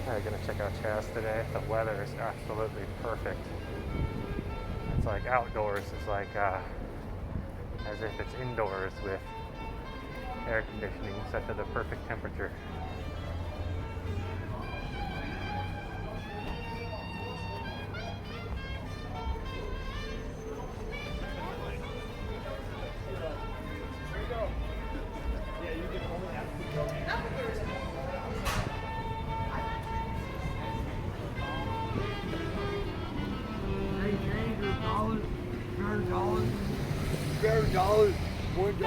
I'm gonna check out CHAZ today. The weather is absolutely perfect. It's like outdoors is like as if it's indoors with air conditioning set to the perfect temperature. $1, $1.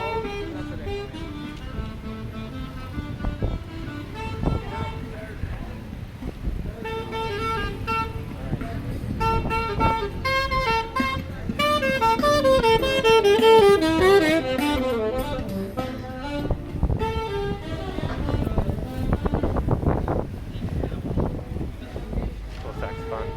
Cool saxophone.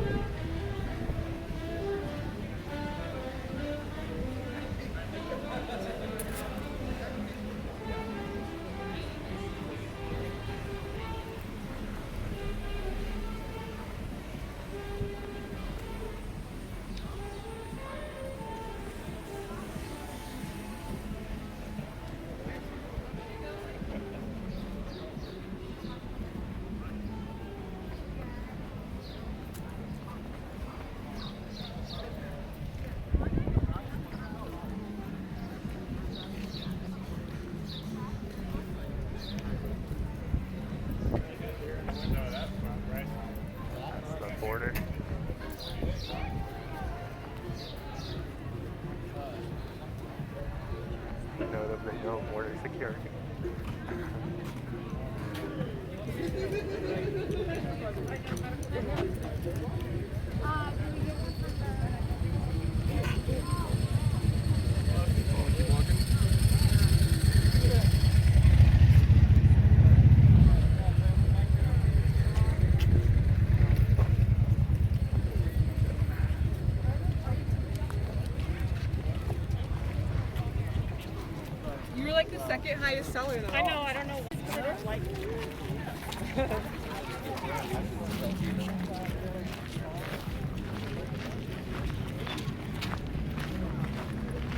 That's the border. Notably no border security. You were like the second highest seller though. I know, I don't know because I don't like it. Is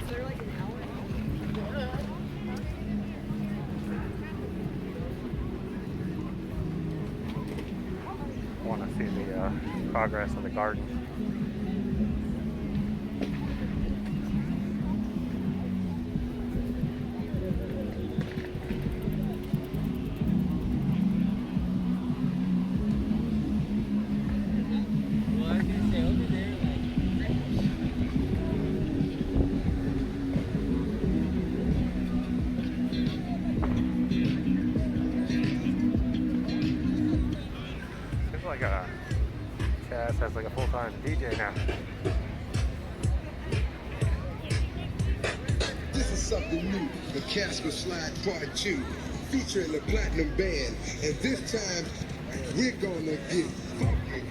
there like an hour? I want to see the progress of the garden. Seems like CHAZ has like a full-time DJ now. This is something new, the Casper Slide Part 2, featuring the Platinum Band, and this time, we're gonna get funky.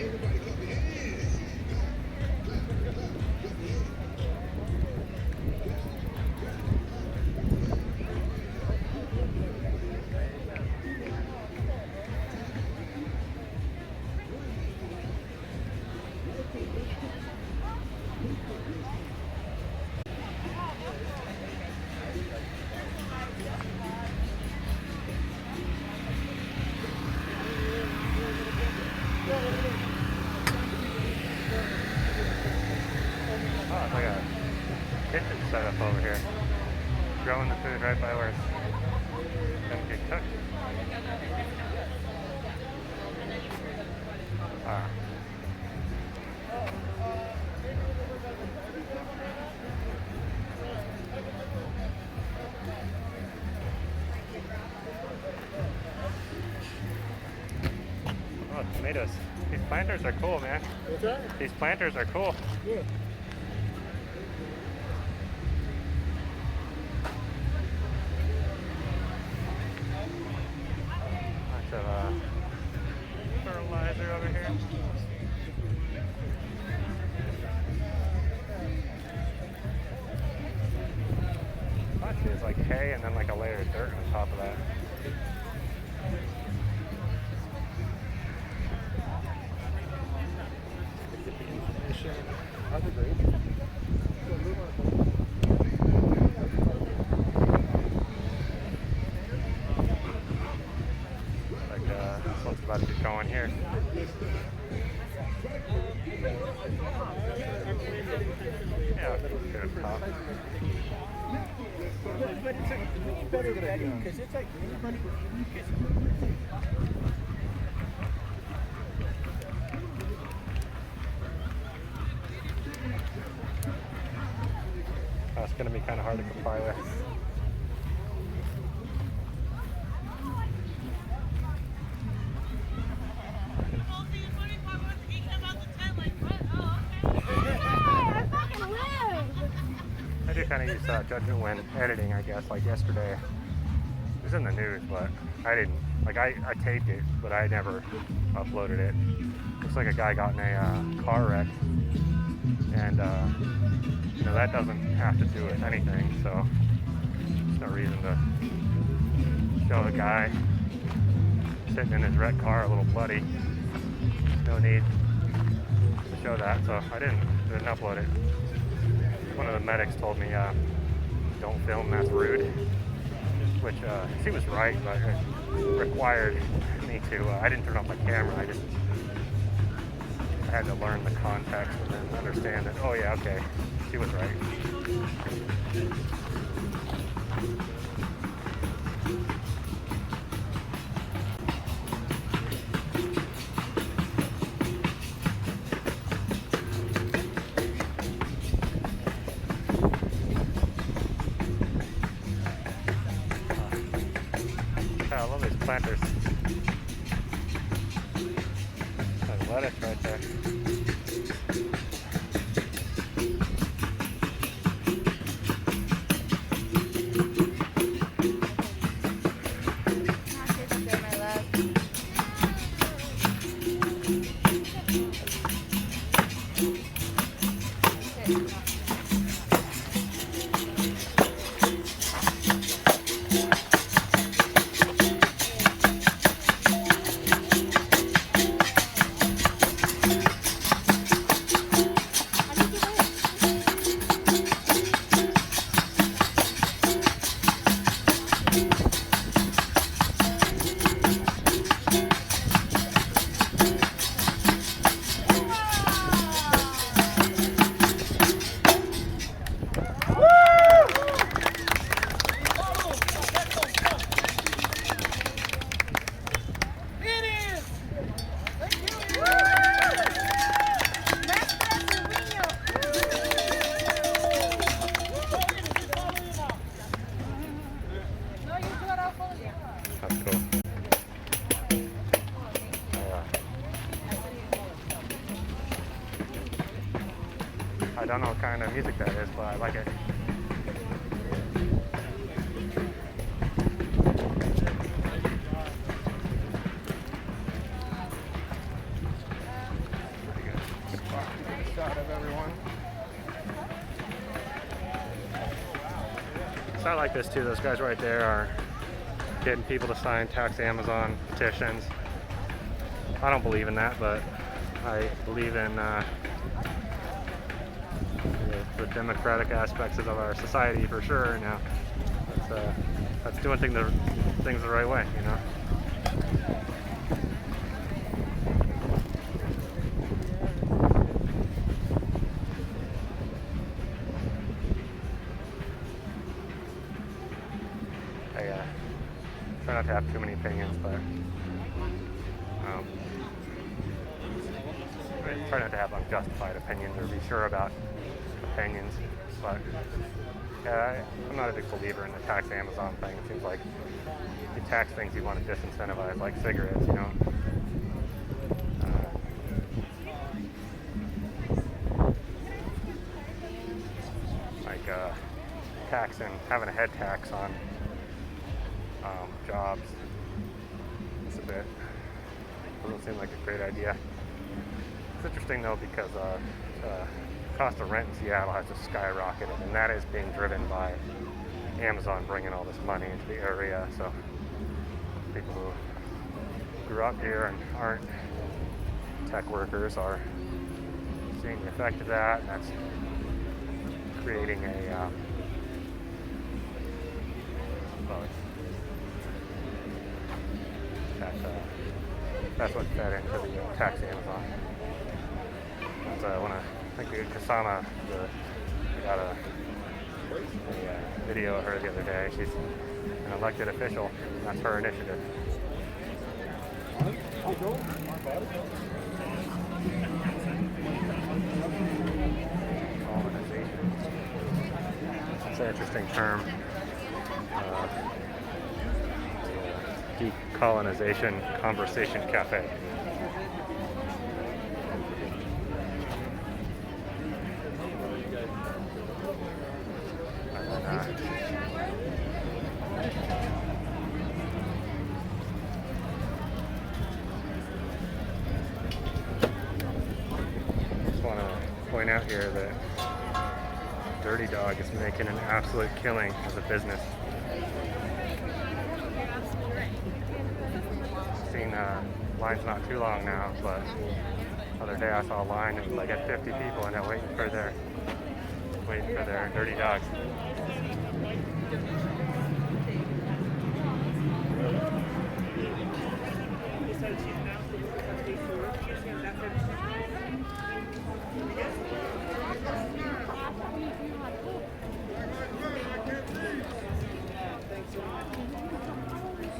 Everybody clap your hands. Oh, it's like a kitchen setup over here. Growing the food right by where it's gonna get cooked. Ah. Oh, tomatoes. These planters are cool, man. What's that? These planters are cool. Yeah. Bunch of fertilizer over here. Bunch is like hay and then like a layer of dirt on top of that. Get the information. Are they great? Like this one's about to get going here. Yeah, good top. But it's a better betting because it's like anybody. That's going to be kind of hard to comply with. I do kind of use judgment when editing, I guess. Like yesterday, it was in the news, but I didn't. Like I taped it, but I never uploaded it. Looks like a guy got in a car wreck, and you know, that doesn't have to do with anything, so there's no reason to show the guy sitting in his wrecked car a little bloody. No need to show that, so I didn't upload it. One of the medics told me, don't film, that's rude, which she was right, but it required me to, I didn't turn off my camera, I had to learn the context and then understand that, oh yeah, okay, she was right. I love these planters. Like lettuce right there. That's cool. I don't know what kind of music that is, but I like it. Pretty good. Good shot of everyone. So I like this too. Those guys right there are getting people to sign tax Amazon petitions. I don't believe in that, but I believe in the democratic aspects of our society for sure. Now, that's doing things the right way, you know. I try not to have too many opinions, but I try not to have unjustified opinions or be sure about opinions, but yeah, I'm not a big believer in the tax Amazon thing. It seems like you tax things you want to disincentivize, like cigarettes, you know. Taxing, having a head tax on jobs. It's doesn't seem like a great idea. It's interesting though because cost of rent in Seattle has just skyrocketed, and that is being driven by Amazon bringing all this money into the area, so people who grew up here and aren't tech workers are seeing the effect of that, and that's creating a that's what fed into the tax Amazon. When I think Kasama, I got a video of her the other day. She's an elected official. That's her initiative. Colonization. It's an interesting term. Decolonization Conversation Cafe. Just want to point out here that Dirty Dog is making an absolute killing as a business. Seen lines not too long now, but the other day I saw a line that was like at 50 people and they're waiting for their dirty dogs.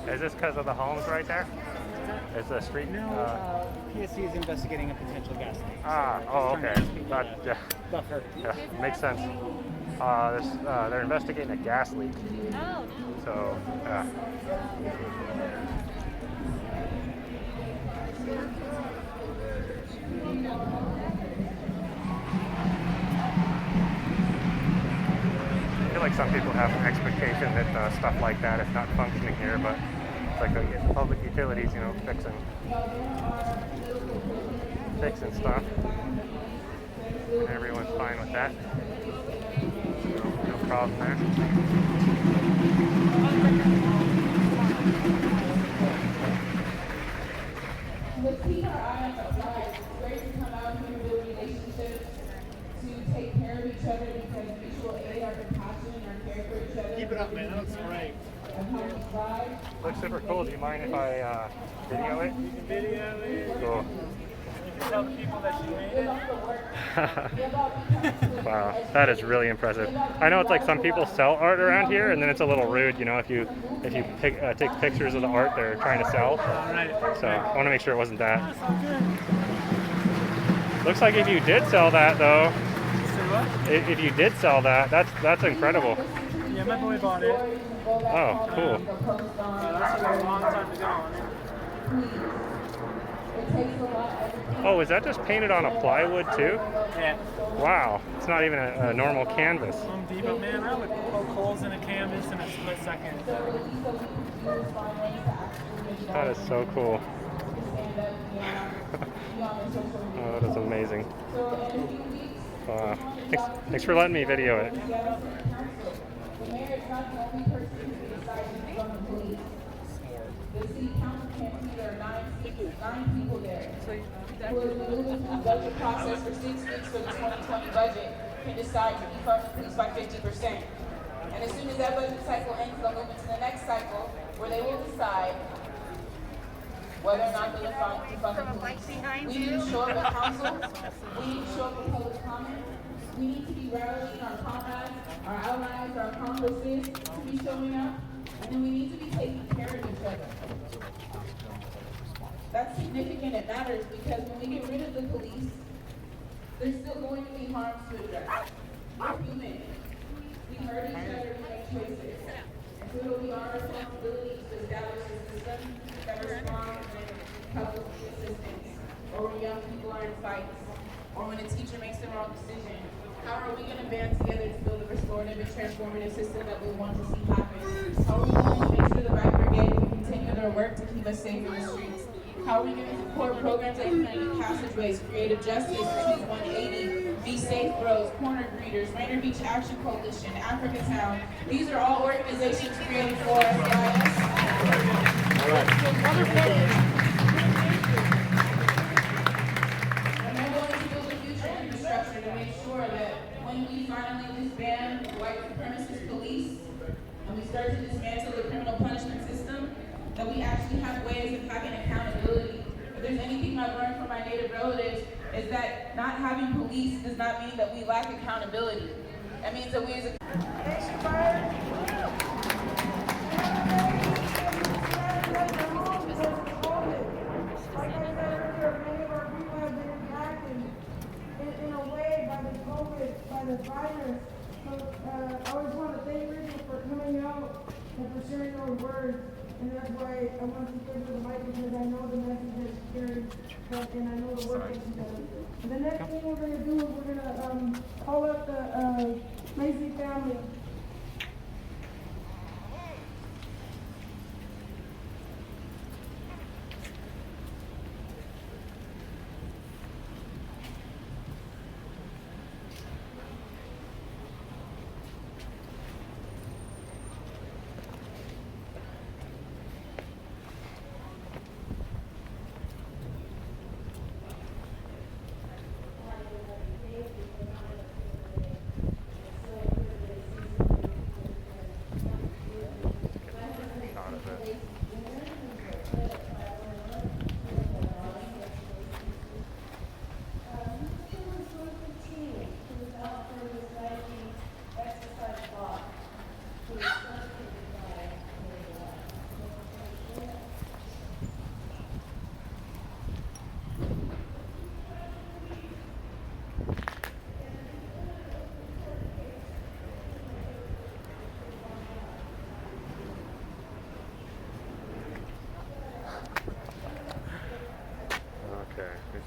Is this because of the homes right there? Is the street? No, PSC is investigating a potential gas leak. Oh, okay. Buffer. Yeah, makes sense. They're investigating a gas leak. Oh. So, yeah. I feel like some people have an expectation that stuff like that is not functioning here, but it's like the public utilities, fixing stuff. And everyone's fine with that. No problem there. Let's keep our eye on the prize. It's great to come out here and build relationships, to take care of each other because mutual aid, our compassion, and our care for each other. Keep it up, man. That looks great. Looks super cool. Do you mind if I video it? You can video it. Cool. Tell the people that you made it. Wow, that is really impressive. I know it's like some people sell art around here, and then it's a little rude, if you take pictures of the art they're trying to sell. So I want to make sure it wasn't that. Looks like if you did sell that, though, if you did sell that, that's incredible. Yeah, my boy bought it. Oh, cool. That's a long time to go on it. Oh, is that just painted on a plywood too? Yeah. Wow, it's not even a normal canvas. Home Depot, man, I would poke holes in a canvas in a split second. That is so cool. Oh, that is amazing. Thanks for letting me video it. The mayor is not the only person who decides to fund the police. The city council can't see there are nine people there. Who are moving through the budget process for 6 weeks for the 2020 budget can decide to defund the police by 50%. And as soon as that budget cycle ends, they'll move into the next cycle where they will decide whether or not they'll defund the police. We need to show up at council. We need to show up at public comment. We need to be rallying our comrades, our allies, our accomplices to be showing up. And then we need to be taking care of each other. That's significant. It matters because when we get rid of the police, there's still going to be harms to address. We're human. We hurt each other, we make choices. And so it'll be our responsibility to establish a system that responds when couples need assistance, or when young people are in fights, or when a teacher makes the wrong decision. How are we going to band together to build a restorative and transformative system that we want to see happen? How are we going to make sure the Right Brigade can continue their work to keep us safe in the streets? How are we going to support programs like community passageways, creative justice, Choose 180, Be Safe Bros, Corner Greeters, Rainier Beach Action Coalition, Africa Town. These are all organizations created for us by us. And we're going to build a future infrastructure to make sure that when we finally disband white supremacist police and we start to dismantle the criminal punishment system, that we actually have ways of having accountability. If there's anything I've learned from my Native relatives, is that not having police does not mean that we lack accountability. That means that we as a in a way by the COVID, by the virus. So I always want to thank Rachel for coming out and for sharing those words. And that's why I want to give her the mic, because I know the message is carried, and I know the work that she does. And the next thing we're going to do is we're going to call up the Lacy family.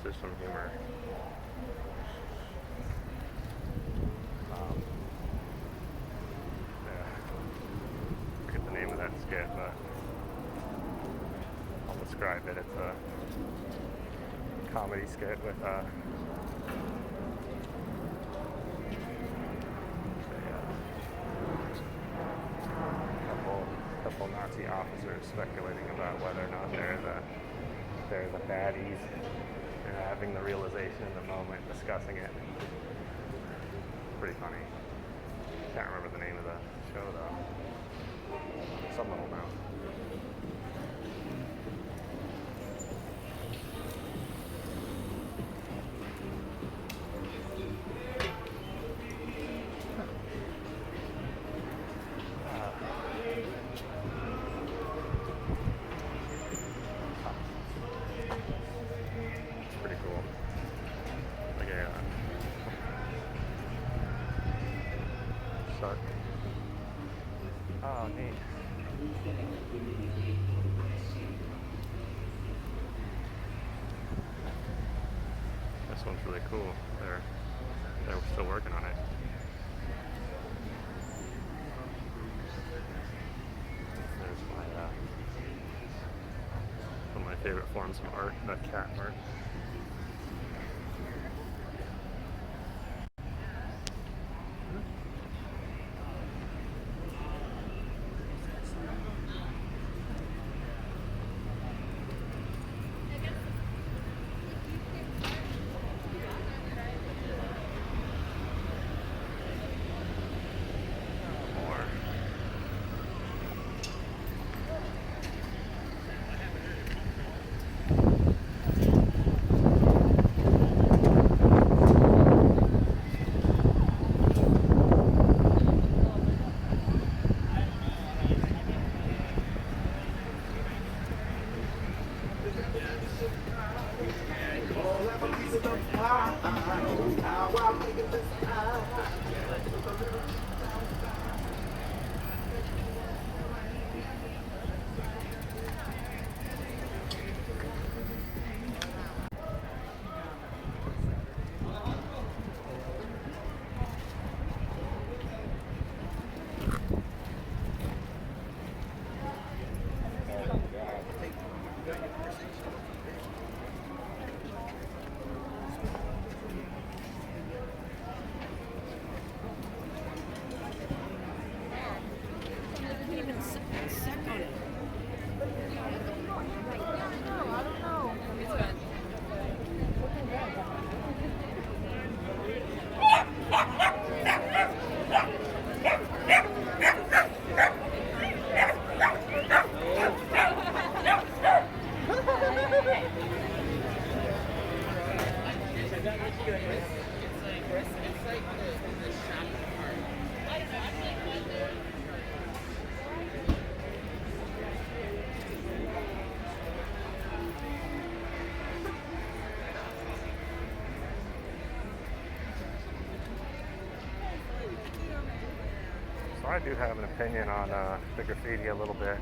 There's some humor. Yeah. I forget the name of that skit, but I'll describe it. It's a comedy skit with couple Nazi officers speculating about whether or not they're the baddies. And having the realization in the moment, discussing it. Pretty funny. Can't remember the name of the show though. Someone will know. Oh, neat. This one's really cool. They're still working on it. There's one of my favorite forms of art, the cat art. I do have an opinion on the graffiti a little bit.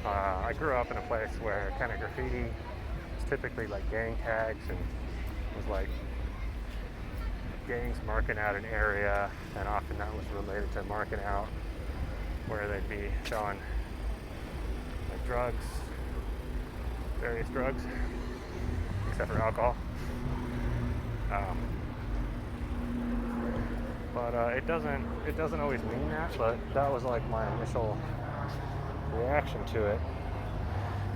I grew up in a place where kind of graffiti was typically like gang tags, and was like gangs marking out an area, and often that was related to marking out where they'd be showing like drugs, various drugs, except for alcohol. But it doesn't always mean that, but that was like my initial reaction to it.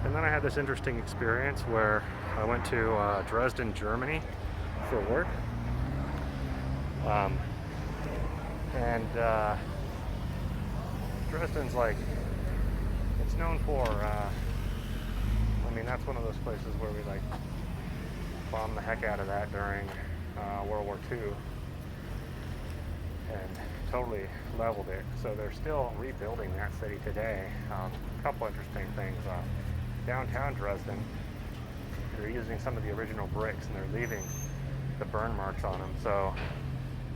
And then I had this interesting experience where I went to Dresden, Germany for work. And Dresden's like, it's known for, I mean, that's one of those places where we like bombed the heck out of that during World War II and totally leveled it. So they're still rebuilding that city today. A couple interesting things. Downtown Dresden, they're using some of the original bricks and they're leaving the burn marks on them. So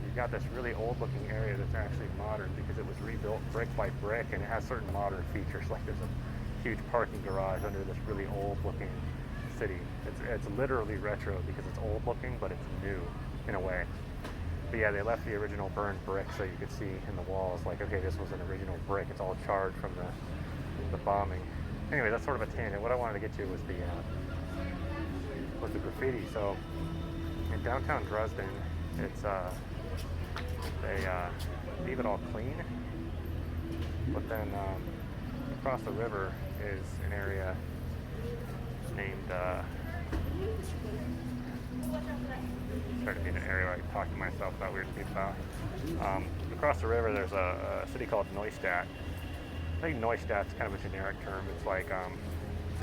you've got this really old looking area that's actually modern because it was rebuilt brick by brick, and it has certain modern features, like there's a huge parking garage under this really old looking city. It's literally retro because it's old looking, but it's new in a way. But yeah, they left the original burned brick so you could see in the walls, like, okay, this was an original brick. It's all charred from the bombing. Anyway, that's sort of a tangent. What I wanted to get to was the graffiti. So in downtown Dresden, it's they leave it all clean, but then across the river is an area named started being an area where I talk to myself about weird stuff. Across the river, there's a city called Neustadt. I think Neustadt's kind of a generic term. It's like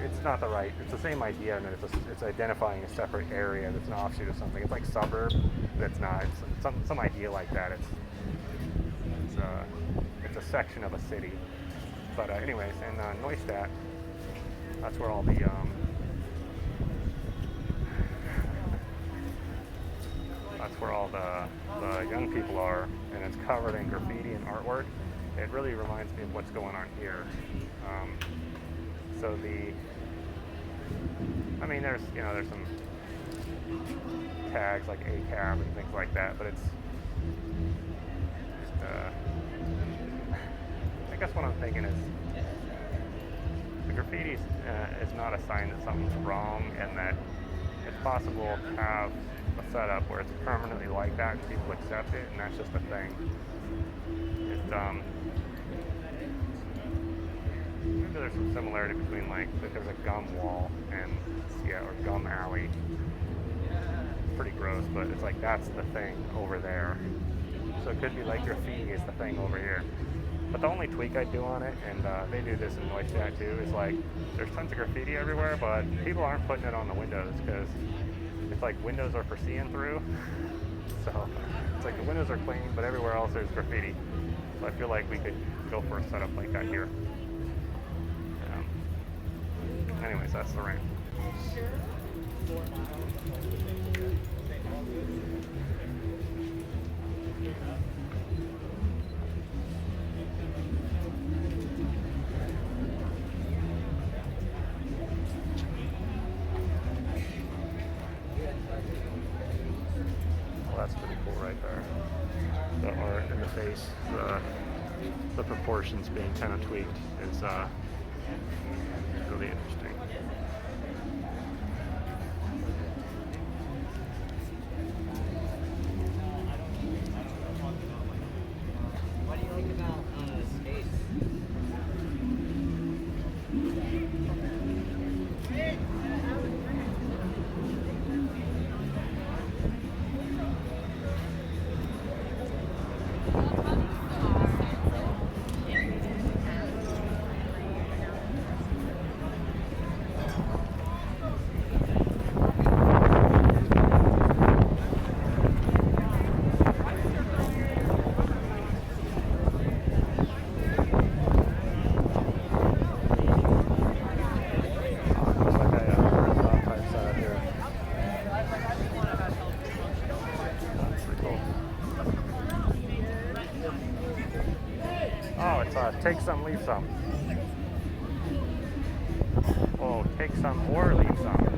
it's not the right. It's the same idea, and it's identifying a separate area that's an offshoot of something. It's like suburb, but it's not. It's some idea like that. It's a section of a city. But anyways, in Neustadt, that's where all the young people are, and it's covered in graffiti and artwork. It really reminds me of what's going on here. There's some tags like ACAB and things like that, but it's just, I guess what I'm thinking is the graffiti is not a sign that something's wrong, and that it's possible to have a setup where it's permanently like that and people accept it, and that's just a thing. Maybe there's some similarity between like there's a gum wall and or gum alley. It's pretty gross, but it's like that's the thing over there. So it could be like graffiti is the thing over here. But the only tweak I do on it, and they do this in Neustadt too, is like there's tons of graffiti everywhere, but people aren't putting it on the windows because it's like windows are for seeing through. So it's like the windows are clean, but everywhere else there's graffiti. So I feel like we could go for a setup like that here. Anyways, that's the rant. Well, that's pretty cool right there. The art in the face, the proportions being kind of tweaked is really interesting. What do you think about skates? take some, leave some. Oh, take some or leave some.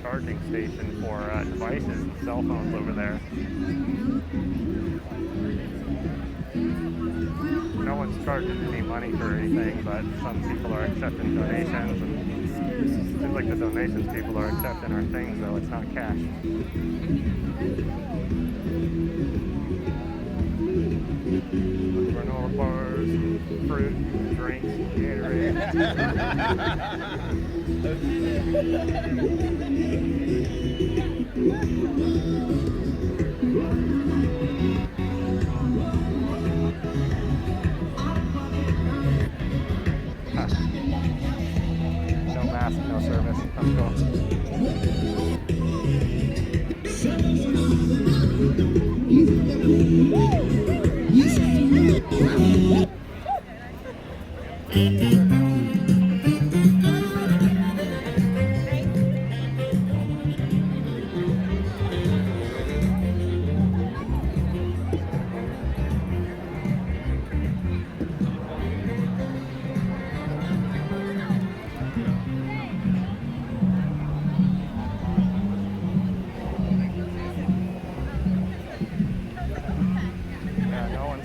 Charging station for devices and cell phones over there. No one's charging any money for anything, but some people are accepting donations. And it seems like the donations people are accepting our things, though it's not cash. Granola bars, fruit, drinks, Gatorade. No mask, no service. Let's go.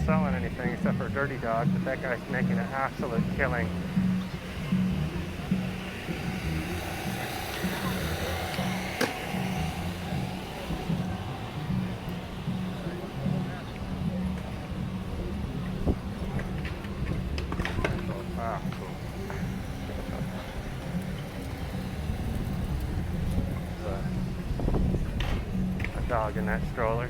Selling anything except for Dirty Dog, but that guy's making an absolute killing. Wow. A dog in that stroller.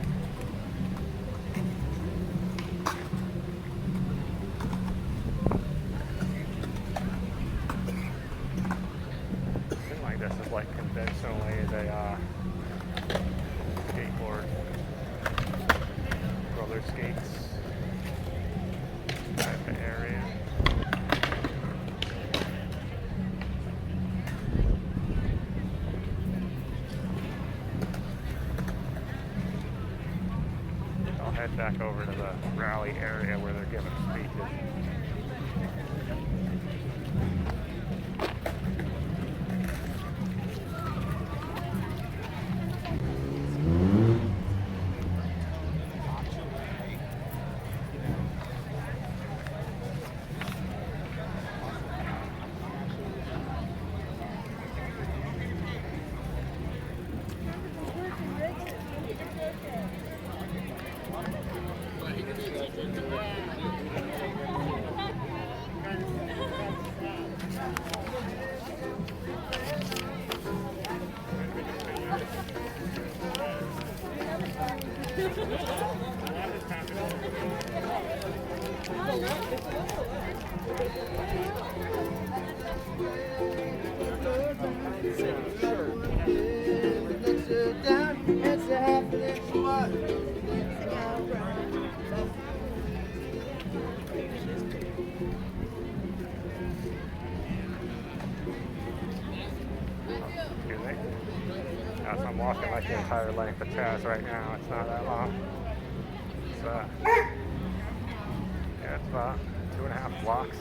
Conventionally, they skateboard, roller skates type of area. I'll head back over to the rally area where they're giving speeches. As I'm walking like the entire length of CHAZ right now, it's not that long. It's yeah, it's about 2.5 blocks.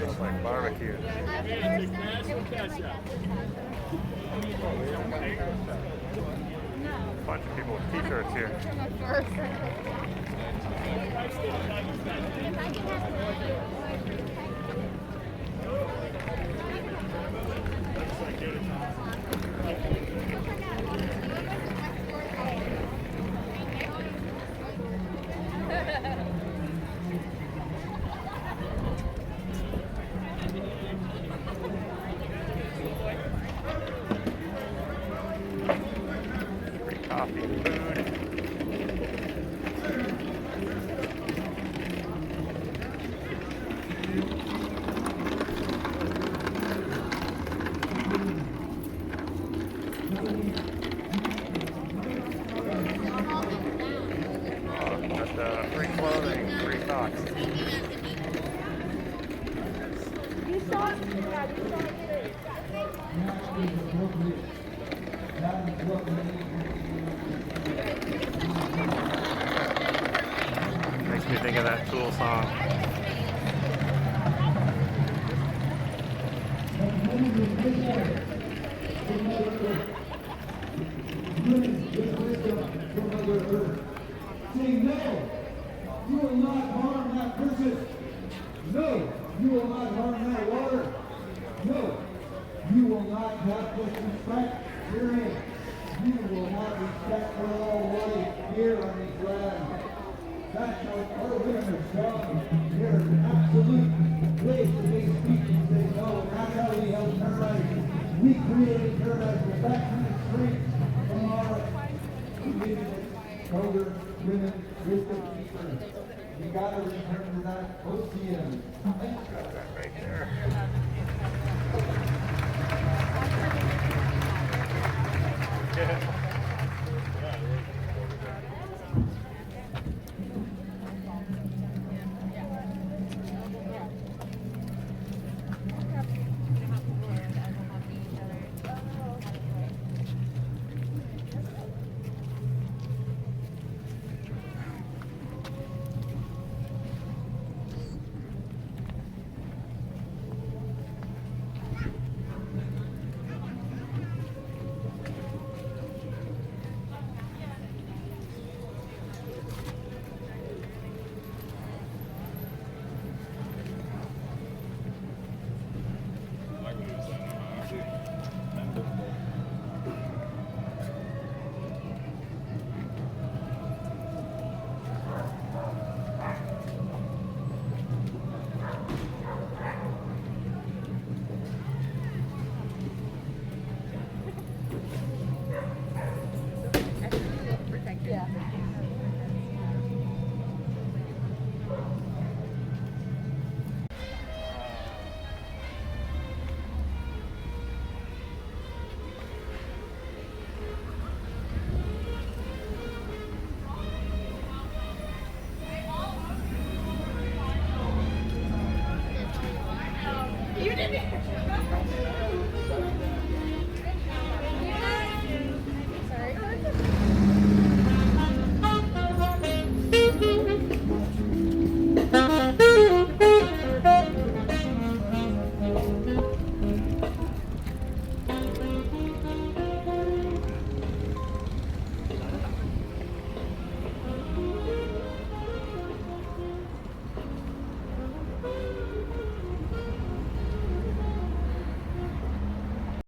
It's like barbecue. Bunch of people with t-shirts here. clothing, free socks. Makes me think of that Tool song. Saying no, you will not harm that person. No, you will not harm that water. No, you will not have disrespect. Period. You will not respect for all life here on this land. That's how our women are strong. They're an absolute place to make speech and say no. And that's how we help terrorize. We created terrorize the back from the streets from our community. Older women, wisdom keepers. You gotta return to that. Go see them. Right there.